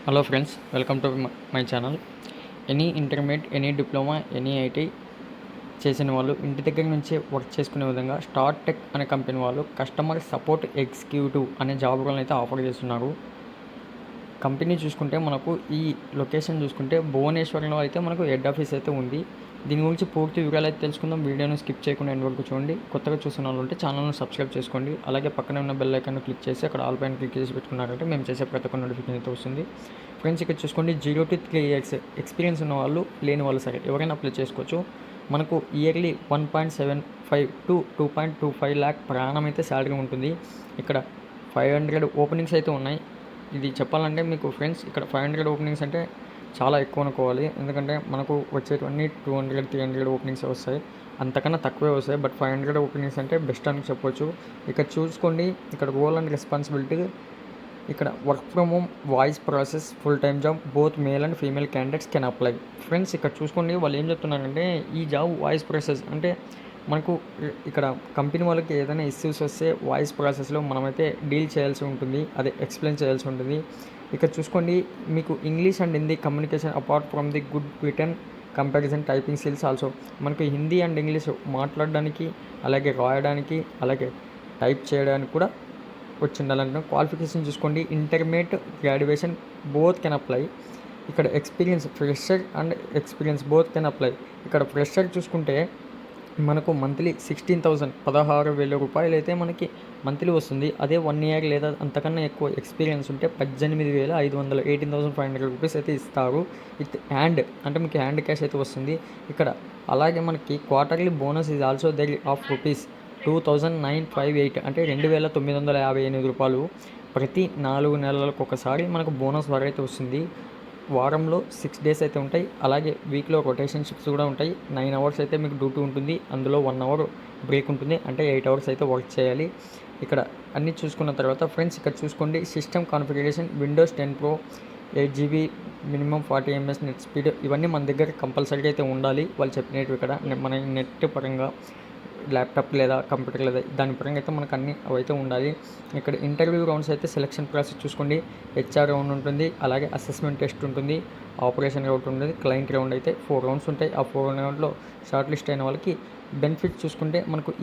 Hello friends, welcome to my channel. Any intermediate, any diploma, any IT చేసిన వాళ్ళు ఇంటి దగ్గర నుంచే వర్క్ చేసుకునే విధంగా స్టార్ టెక్ అనే కంపెనీ వాళ్ళు కస్టమర్ సపోర్ట్ ఎగ్జిక్యూటివ్ అనే జాబ్ రోల్ని అయితే ఆఫర్ చేస్తున్నారు. కంపెనీ చూసుకుంటే మనకు ఈ లొకేషన్ చూసుకుంటే భువనేశ్వర్లో అయితే మనకు హెడ్ ఆఫీస్ అయితే ఉంది. దీని గురించి పూర్తి వివరాలు అయితే తెలుసుకుందాం. వీడియోను స్కిప్ చేయకుండా ఎండ్ వరకు చూడండి. కొత్తగా చూసిన వాళ్ళు ఉంటే ఛానల్ను సబ్స్క్రైబ్ చేసుకోండి. అలాగే పక్కనే ఉన్న బెల్ ఐకాన్ క్లిక్ చేసి అక్కడ ఆల్ పైన క్లిక్ చేసి పెట్టుకున్నారంటే మేము చేసే ప్రతి ఒక్క నోటిఫికేషన్ అయితే వస్తుంది. ఫ్రెండ్స్, ఇక్కడ చూసుకోండి, 0 to 3 years ఎక్స్పీరియన్స్ ఉన్న వాళ్ళు, లేని వాళ్ళు సరే ఎవరైనా అప్లై చేసుకోవచ్చు. మనకు ఇయర్లీ 1.75 to 2.25 lakh ప్రయాణం అయితే శాలరీ ఉంటుంది. ఇక్కడ 500 ఓపెనింగ్స్ అయితే ఉన్నాయి. ఇది చెప్పాలంటే మీకు ఫ్రెండ్స్, ఇక్కడ 500 ఓపెనింగ్స్ అంటే చాలా ఎక్కువ అనుకోవాలి. ఎందుకంటే మనకు వచ్చేటివన్నీ 200, 300 ఓపెనింగ్స్ వస్తాయి, అంతకన్నా తక్కువే వస్తాయి. బట్ 500 ఓపెనింగ్స్ అంటే బెస్ట్ అని చెప్పొచ్చు. ఇక్కడ చూసుకోండి, ఇక్కడ రోల్ అండ్ రెస్పాన్సిబిలిటీ, ఇక్కడ work from home, voice process, full time job, both male and female candidates can apply. Friends, ఇక్కడ చూసుకోండి, వాళ్ళు ఏం చెప్తున్నారంటే ఈ జాబ్ వాయిస్ ప్రాసెస్ అంటే మనకు ఇక్కడ కంపెనీ వాళ్ళకి ఏదైనా ఇష్యూస్ వస్తే వాయిస్ ప్రాసెస్లో మనమైతే డీల్ చేయాల్సి ఉంటుంది, అదే ఎక్స్ప్లెయిన్ చేయాల్సి ఉంటుంది. ఇక్కడ చూసుకోండి, మీకు English and Hindi communication apart from the good return comparison typing skills also. మనకు హిందీ అండ్ ఇంగ్లీష్ మాట్లాడడానికి, అలాగే రాయడానికి, అలాగే టైప్ చేయడానికి కూడా వచ్చి ఉండాలంటే క్వాలిఫికేషన్ చూసుకోండి, intermediate, graduation both can apply. ఇక్కడ experience, fresher and experience both can apply. ఇక్కడ ఫ్రెషర్ చూసుకుంటే మనకు మంత్లీ 16,000 16,000 రూపాయలు అయితే మనకి మంత్లీ వస్తుంది. అదే 1 year లేదా అంతకన్నా ఎక్కువ ఎక్స్పీరియన్స్ ఉంటే 18,500 18,500 రూపీస్ అయితే ఇస్తారు. విత్ హ్యాండ్ అంటే మీకు హ్యాండ్ క్యాష్ అయితే వస్తుంది ఇక్కడ. అలాగే మనకి quarterly bonus is also there of rupees 2,958 అంటే 2,958 రూపాయలు ప్రతి 4 నెలలకు ఒకసారి మనకు బోనస్ వరకు అయితే వస్తుంది. వారంలో 6 days అయితే ఉంటాయి. అలాగే వీక్లో రొటేషన్ షిఫ్ట్స్ కూడా ఉంటాయి. 9 hours అయితే మీకు డ్యూటీ ఉంటుంది, అందులో 1 hour బ్రేక్ ఉంటుంది, అంటే 8 hours అయితే వర్క్ చేయాలి. ఇక్కడ అన్నీ చూసుకున్న తర్వాత ఫ్రెండ్స్, ఇక్కడ చూసుకోండి, system configuration, Windows 10 Pro, 8 GB, minimum 40 ms net speed, ఇవన్నీ మన దగ్గర కంపల్సరీగా అయితే ఉండాలి. వాళ్ళు చెప్పినట్టు ఇక్కడ మన నెట్ పరంగా ల్యాప్టాప్ లేదా కంప్యూటర్ లేదా దాని పరంగా అయితే మనకు అన్నీ అవైతే ఉండాలి. ఇక్కడ ఇంటర్వ్యూ రౌండ్స్ అయితే సెలక్షన్ ప్రాసెస్ చూసుకోండి, హెచ్ఆర్ రౌండ్ ఉంటుంది, అలాగే అసెస్మెంట్ టెస్ట్ ఉంటుంది, ఆపరేషన్ రౌండ్ ఉంటుంది, క్లయింట్ రౌండ్ అయితే 4 rounds ఉంటాయి. ఆ 4 roundsలో షార్ట్ లిస్ట్ అయిన వాళ్ళకి బెనిఫిట్స్ చూసుకుంటే మనకు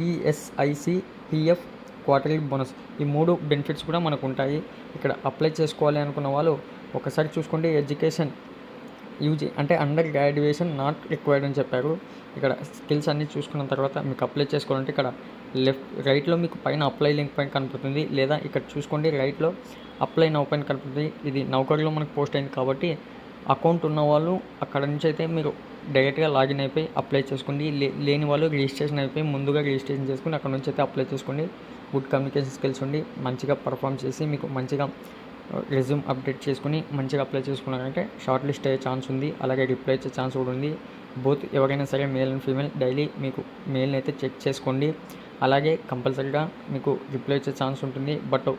ఈఎస్ఐసి, పిఎఫ్, క్వార్టర్లీ బోనస్, ఈ 3 బెనిఫిట్స్ కూడా మనకు ఉంటాయి. ఇక్కడ అప్లై చేసుకోవాలి అనుకున్న వాళ్ళు ఒకసారి చూసుకోండి, ఎడ్యుకేషన్ యూజీ అంటే అండర్ గ్రాడ్యుయేషన్ నాట్ రిక్వైర్డ్ అని చెప్పారు. ఇక్కడ స్కిల్స్ అన్నీ చూసుకున్న తర్వాత మీకు అప్లై చేసుకోవాలంటే ఇక్కడ రైట్లో మీకు పైన అప్లై లింక్ పైన కనపడుతుంది, లేదా ఇక్కడ చూసుకోండి రైట్లో అప్లై నౌ పైన కనపడుతుంది. ఇది నౌకరీలో మనకు పోస్ట్ అయింది కాబట్టి అకౌంట్ ఉన్న వాళ్ళు అక్కడ నుంచి అయితే మీరు డైరెక్ట్గా లాగిన్ అయిపోయి అప్లై చేసుకోండి. లేని వాళ్ళు రిజిస్ట్రేషన్ అయిపోయి ముందుగా రిజిస్ట్రేషన్ చేసుకుని అక్కడ నుంచి అయితే అప్లై చేసుకోండి. గుడ్ కమ్యూనికేషన్ స్కిల్స్ ఉండి మంచిగా పర్ఫామ్ చేసి మీకు మంచిగా రెజ్యూమ్ అప్డేట్ చేసుకుని మంచిగా అప్లై చేసుకున్నారంటే షార్ట్ లిస్ట్ అయ్యే ఛాన్స్ ఉంది, అలాగే రిప్లై ఇచ్చే ఛాన్స్ కూడా ఉంది. బోత్ ఎవరైనా సరే మేల్ అండ్ ఫీమేల్ డైలీ మీకు మెయిల్ని అయితే చెక్ చేసుకోండి. అలాగే కంపల్సరీగా మీకు రిప్లై ఇచ్చే ఛాన్స్ ఉంటుంది. బట్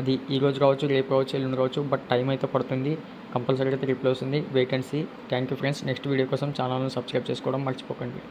అది ఈరోజు కావచ్చు, రేపు కావచ్చు, ఎల్లుండి కావచ్చు, బట్ టైం అయితే పడుతుంది. కంపల్సరీగా అయితే రిప్లై వస్తుంది. Wait and see. Thank you friends. Next video కోసం ఛానల్ని సబ్స్క్రైబ్ చేసుకోవడం మర్చిపోకండి.